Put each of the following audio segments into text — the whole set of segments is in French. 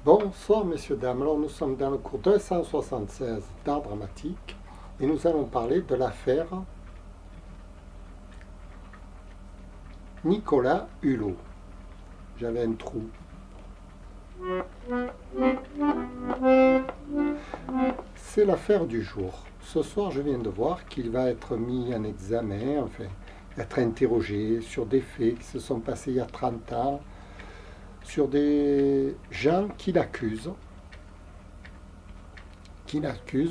Bonsoir messieurs, dames, alors nous sommes dans le cours 276 d'art dramatique et nous allons parler de l'affaire Nicolas Hulot. J'avais un trou. C'est l'affaire du jour. Ce soir, je viens de voir qu'il va être mis en examen, enfin, être interrogé sur des faits qui se sont passés il y a 30 ans, sur des gens qui l'accusent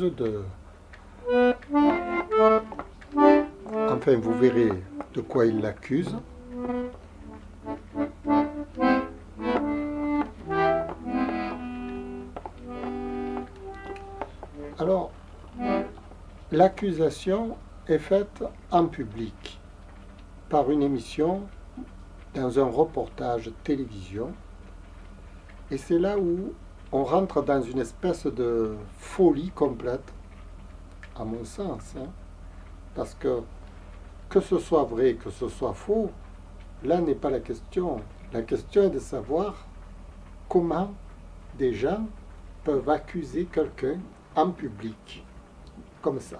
de... Enfin, vous verrez de quoi ils l'accusent. Alors, l'accusation est faite en public par une émission dans un reportage télévision, et c'est là où on rentre dans une espèce de folie complète, à mon sens, parce que ce soit vrai, que ce soit faux, là n'est pas la question. La question est de savoir comment des gens peuvent accuser quelqu'un en public, comme ça.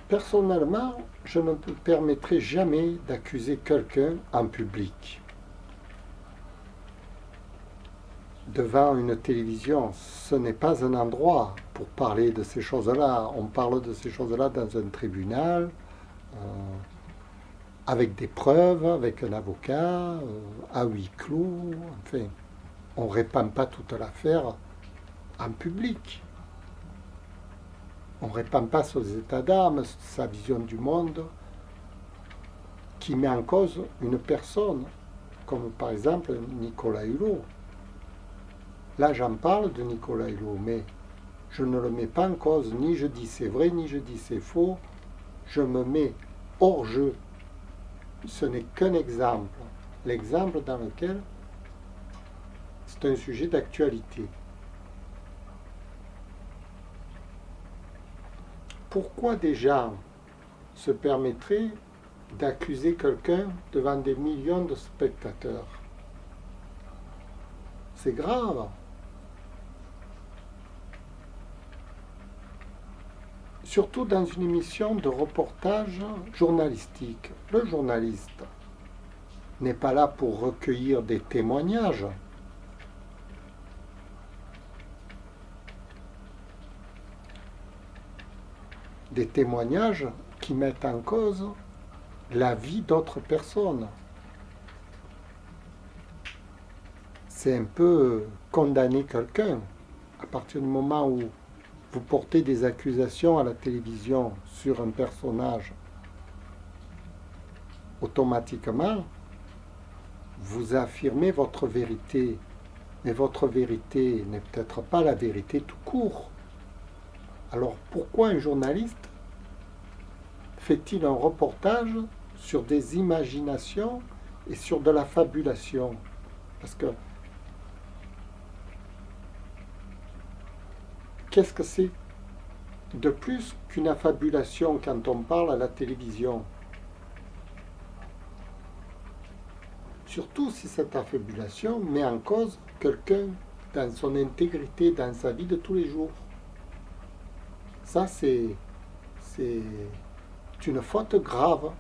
Personnellement, je ne me permettrai jamais d'accuser quelqu'un en public. Devant une télévision, ce n'est pas un endroit pour parler de ces choses-là. On parle de ces choses-là dans un tribunal, avec des preuves, avec un avocat, à huis clos. Enfin, on ne répand pas toute l'affaire en public. On ne répand pas ses états d'âme, sa vision du monde, qui met en cause une personne, comme par exemple Nicolas Hulot. Là, j'en parle de Nicolas Hulot, mais je ne le mets pas en cause, ni je dis c'est vrai, ni je dis c'est faux. Je me mets hors jeu. Ce n'est qu'un exemple. L'exemple dans lequel c'est un sujet d'actualité. Pourquoi des gens se permettraient d'accuser quelqu'un devant des millions de spectateurs? C'est grave. Surtout dans une émission de reportage journalistique. Le journaliste n'est pas là pour recueillir des témoignages. Des témoignages qui mettent en cause la vie d'autres personnes. C'est un peu condamner quelqu'un. À partir du moment où vous portez des accusations à la télévision sur un personnage, automatiquement, vous affirmez votre vérité. Mais votre vérité n'est peut-être pas la vérité tout court. Alors pourquoi un journaliste fait-il un reportage sur des imaginations et sur de la fabulation? Parce que qu'est-ce que c'est de plus qu'une affabulation quand on parle à la télévision? Surtout si cette affabulation met en cause quelqu'un dans son intégrité, dans sa vie de tous les jours. Ça, c'est une faute grave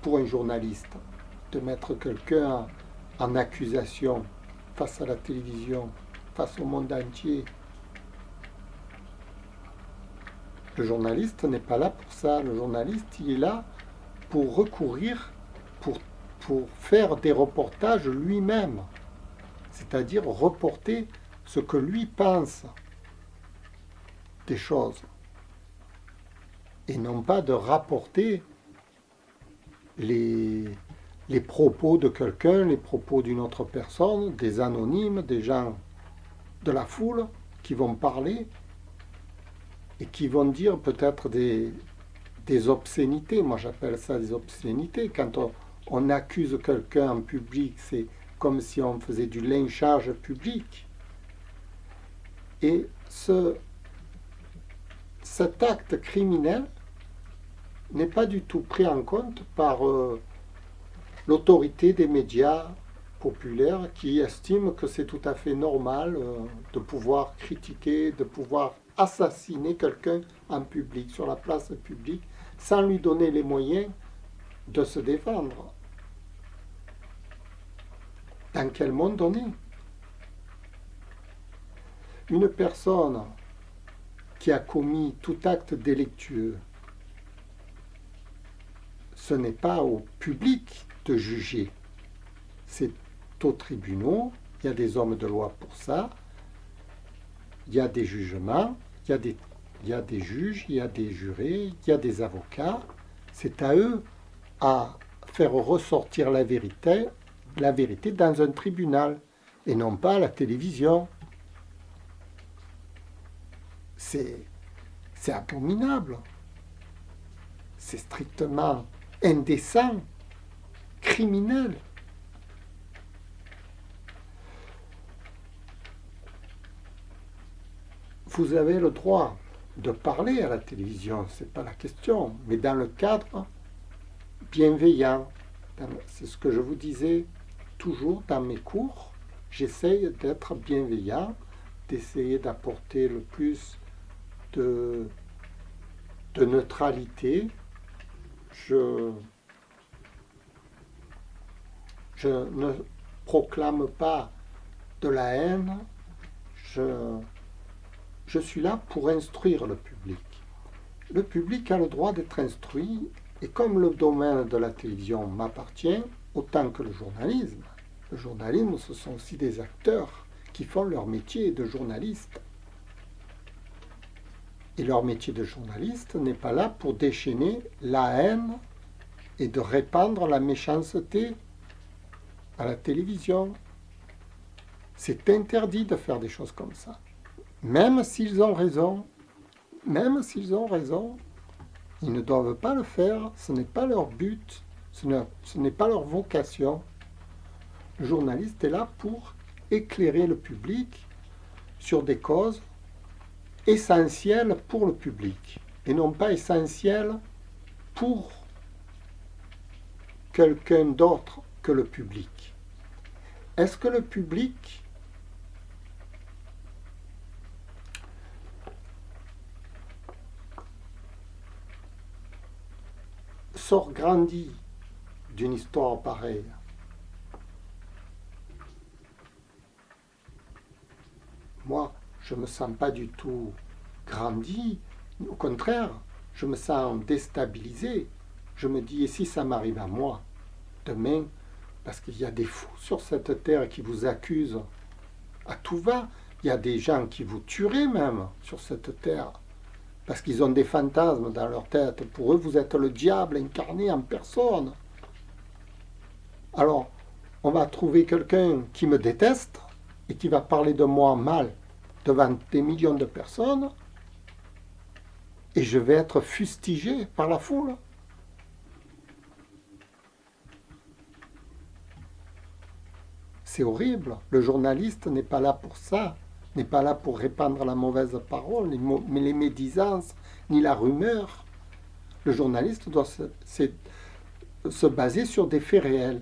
pour un journaliste de mettre quelqu'un en accusation face à la télévision, face au monde entier. Le journaliste n'est pas là pour ça. Le journaliste, il est là pour recourir, pour faire des reportages lui-même. C'est-à-dire reporter ce que lui pense des choses. Et non pas de rapporter les propos de quelqu'un, les propos d'une autre personne, des anonymes, des gens de la foule qui vont parler et qui vont dire peut-être des obscénités. Moi, j'appelle ça des obscénités. Quand on accuse quelqu'un en public, c'est comme si on faisait du lynchage public. Et cet acte criminel n'est pas du tout pris en compte par l'autorité des médias populaires qui estiment que c'est tout à fait normal de pouvoir critiquer, de pouvoir assassiner quelqu'un en public, sur la place publique, sans lui donner les moyens de se défendre. Dans quel monde on est? Une personne qui a commis tout acte délictueux, ce n'est pas au public de juger, c'est aux tribunaux, il y a des hommes de loi pour ça, il y a des jugements, il y a des juges, il y a des jurés, il y a des avocats, c'est à eux à faire ressortir la vérité dans un tribunal, et non pas à la télévision. C'est abominable. C'est strictement indécent, criminel. Vous avez le droit de parler à la télévision, c'est pas la question, mais dans le cadre bienveillant. C'est ce que je vous disais toujours dans mes cours. J'essaye d'être bienveillant, d'essayer d'apporter le plus de neutralité. Je ne proclame pas de la haine. Je suis là pour instruire le public. Le public a le droit d'être instruit, et comme le domaine de la télévision m'appartient, autant que le journalisme, ce sont aussi des acteurs qui font leur métier de journaliste. Et leur métier de journaliste n'est pas là pour déchaîner la haine et de répandre la méchanceté à la télévision. C'est interdit de faire des choses comme ça. Même s'ils ont raison, ils ne doivent pas le faire, ce n'est pas leur but, ce n'est pas leur vocation. Le journaliste est là pour éclairer le public sur des causes essentielles pour le public, et non pas essentielles pour quelqu'un d'autre que le public. Est-ce que le public sort grandi d'une histoire pareille? Moi, je ne me sens pas du tout grandi. Au contraire, je me sens déstabilisé. Je me dis, et si ça m'arrive à moi, demain, parce qu'il y a des fous sur cette terre qui vous accusent à tout va. Il y a des gens qui vous tueraient même sur cette terre, parce qu'ils ont des fantasmes dans leur tête. Pour eux, vous êtes le diable incarné en personne. Alors, on va trouver quelqu'un qui me déteste et qui va parler de moi mal devant des millions de personnes, et je vais être fustigé par la foule. C'est horrible. Le journaliste n'est pas là pour ça, n'est pas là pour répandre la mauvaise parole, mais les médisances, ni la rumeur. Le journaliste doit se baser sur des faits réels.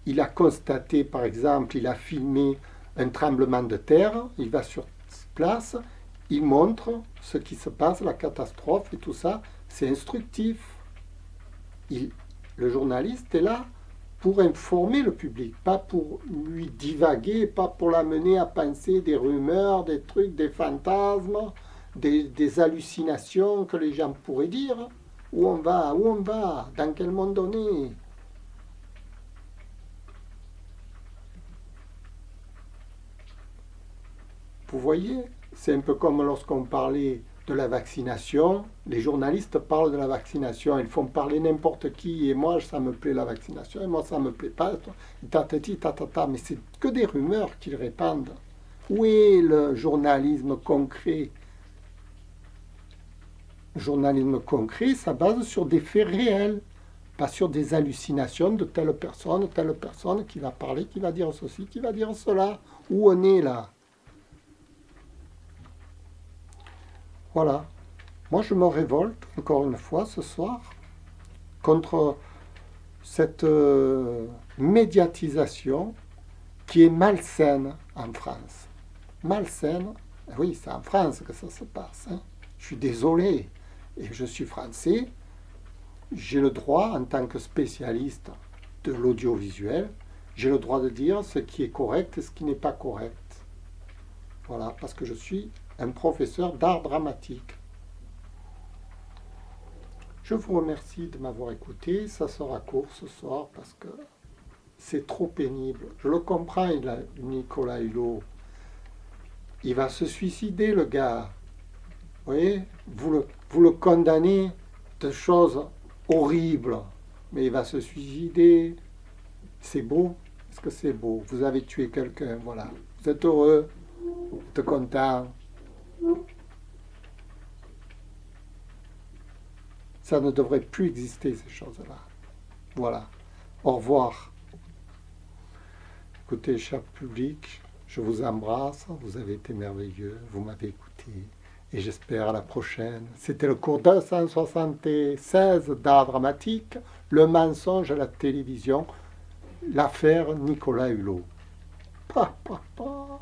Il a constaté, par exemple, il a filmé un tremblement de terre, il va sur place, il montre ce qui se passe, la catastrophe et tout ça, c'est instructif. Le journaliste est là pour informer le public, pas pour lui divaguer, pas pour l'amener à penser des rumeurs, des trucs, des fantasmes, des hallucinations que les gens pourraient dire. Où on va, dans quel monde on est. Vous voyez, c'est un peu comme lorsqu'on parlait de la vaccination. Les journalistes parlent de la vaccination, ils font parler n'importe qui, et moi ça me plaît la vaccination, et moi ça me plaît pas, tatati, tatata, mais c'est que des rumeurs qu'ils répandent. Où est le journalisme concret? Le journalisme concret, ça base sur des faits réels, pas sur des hallucinations de telle personne qui va parler, qui va dire ceci, qui va dire cela. Où on est là? Voilà. Moi, je me révolte, encore une fois, ce soir, contre cette médiatisation qui est malsaine en France. Malsaine, oui, c'est en France que ça se passe. Hein. Je suis désolé, et je suis français, j'ai le droit, en tant que spécialiste de l'audiovisuel, j'ai le droit de dire ce qui est correct et ce qui n'est pas correct. Voilà, parce que je suis un professeur d'art dramatique. Je vous remercie de m'avoir écouté. Ça sera court ce soir parce que c'est trop pénible. Je le comprends, Nicolas Hulot. Il va se suicider, le gars. Vous voyez, vous le condamnez de choses horribles. Mais il va se suicider. C'est beau. Est-ce que c'est beau? Vous avez tué quelqu'un, voilà. Vous êtes heureux, vous êtes content. Ça ne devrait plus exister, ces choses-là. Voilà. Au revoir. Écoutez, cher public, je vous embrasse. Vous avez été merveilleux. Vous m'avez écouté. Et j'espère à la prochaine. C'était le cours 276 d'art dramatique, le mensonge à la télévision, l'affaire Nicolas Hulot. Pa, pa, pa.